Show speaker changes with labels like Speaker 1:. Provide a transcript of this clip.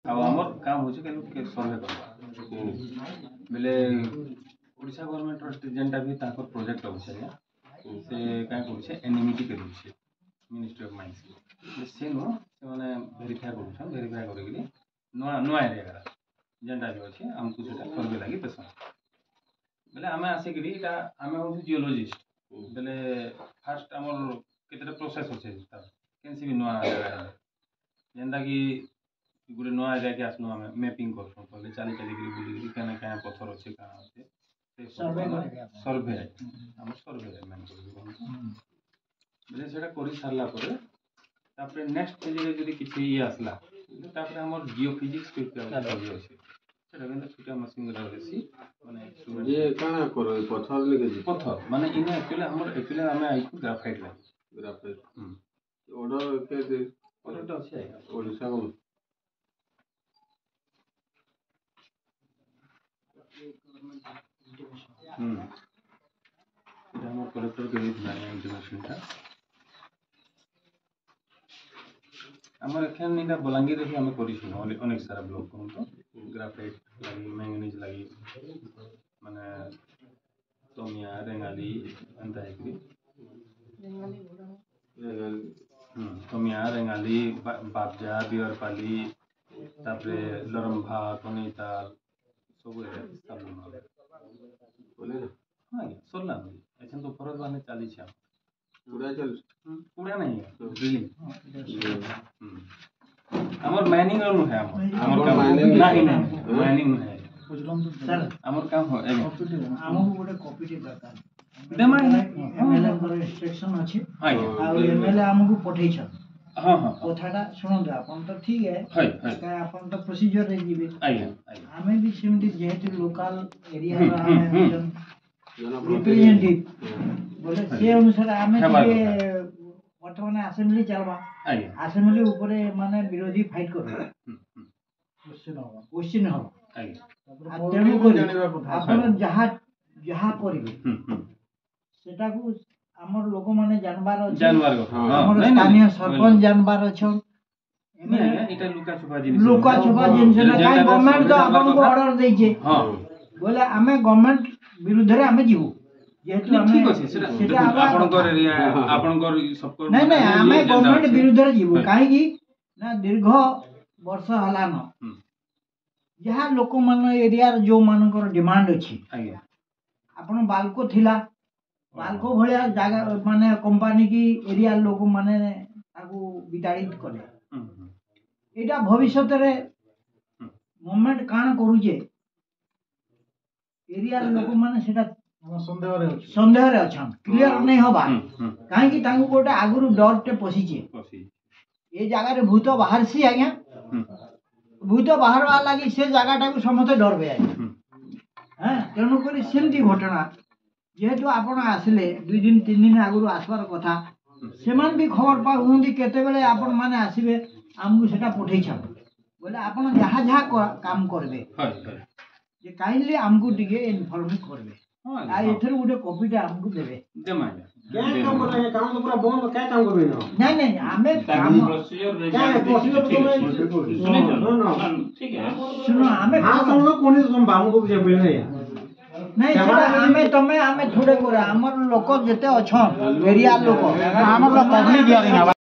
Speaker 1: आमर काम हो सर्वे करवा बेले ओडिशा गवर्नमेंट जेनटा भी प्रोजेक्ट अच्छे से क्या कर एनिमिटी के दूसरे मिनिस्ट्री ऑफ माइंस से नुह से भेरीफाए कर भेरीफाए कर नुआ नुआ एरिया जेनटा भी अच्छे आमको सर्वे लगी देसन बेले आम आसिक आम हूँ जियोलॉजिस्ट बेले फास्ट आमर केते प्रोसेस अच्छे कैसी भी नुआ जगह जेनटा कि गोटे नुआ एरिया के आसनु आम मैपिंग करसुँ कहले चली चलिक बुलिक क्या क्या पथर अच्छे क्या अच्छे सर्वे आम सर्वे मेन कर कर सारापर नेक्स्ट पेज जब किसी ये आसला आम जियोफिजिक्स सर्वे अच्छे छोटा मशीन पथर माने इन एक्चुअली आम आई ग्राफाइट लगे ग्राफाइट ऑर्डर अच्छे ओडिशा को कलेक्टर के इंटीमेशन आम एखान बलांगीर आम कर सारा ब्लॉक कहूँ तो ग्राफाइट लगी मैंगनीज लगी माने तमिया रेंगाली एंता तमिया रेंगाली बाबजा बियरपाली तापरे लरम्भा कनीताल सब हाँ सरला एखन तो फरज बाने चली पूरा नहीं है ड्रिलिंग हमर माइनिंग नु है हमर काम नहीं माइनिंग है सर हमर काम हो हमहु गोटे कॉपी टे दरकार देमा एमएलए कर इंस्ट्रक्शन अछि आ एमएलए हमहु पठै छ हां हां कथाटा सुनंदे आपन तो ठीक है काय आपन तो प्रोसीजर रे जीबे हमें भी सेमती जेहेतु लोकल एरिया रा हमें रिप्रेजेंटेटिव बोले से अनुसार हमें के वर्तमान असेंबली चलबा असेंबली ऊपर माने विरोधी फाइट करबा क्वेश्चन हो तेणु कर आपन जहा जहा करबे सेटा को हमर लोक माने जानबार हमर स्थानीय सरपंच जानबार अछन एटा लुका छुपा जिनिस ना काई गवर्नमेंट तो आपन को ऑर्डर दै छे बोले हमें गवर्नमेंट विरुद्ध रे हमें जीवो जेहेतु हमें ठीक अछि सेटा आपन को एरिया आपन को सब को नहीं नहीं हमें गवर्नमेंट विरुद्ध रे जीवो काहे कि ना दीर्घ वर्ष हला न जहा लोक मन एरिया जो मानकर डिमांड अछि आपन बालको थिला बालको भलिया जागा माने कंपनी की एरिया लोक माने ताकू विताड़ित कले एटा भविष्य रे मूवमेंट कान करूजे एरिया लोक माने सेटा संदेह रे अछन क्लियर नहीं होबा काहे कि तांगु कोटा आगुरु डर टे पसीचे ए जागा रे भूत बाहर सी आज्ञा भूत बाहर वाला लागी से जागाटा को समते डर बे हैं तेनु करी सेमती घटना जेहेतु आपण आसले 2 दिन 3 दिन आगुरु आसबार कथा सेमान भी खबर पा हुंदी केते बेले आपण माने आसीबे हमकु सेटा पठै छ बोले आपण जहा जहा काम करबे जे काइंडली हमकु टिके इन्फॉर्म करबे आ एथर गुटे कॉपीटा हमकु देबे देमा क्या काम करे काम तो पूरा बंद क्या काम करबे नहीं नहीं हमें काम प्रोसीजर ठीक है सुनो हमें हां हम लोग कोनी हम बामु को जे बेले नहीं सेटा हमें थोड़े करे हमर लोक जते अछन एरिया लोक हमर पब्लिक हियरिंग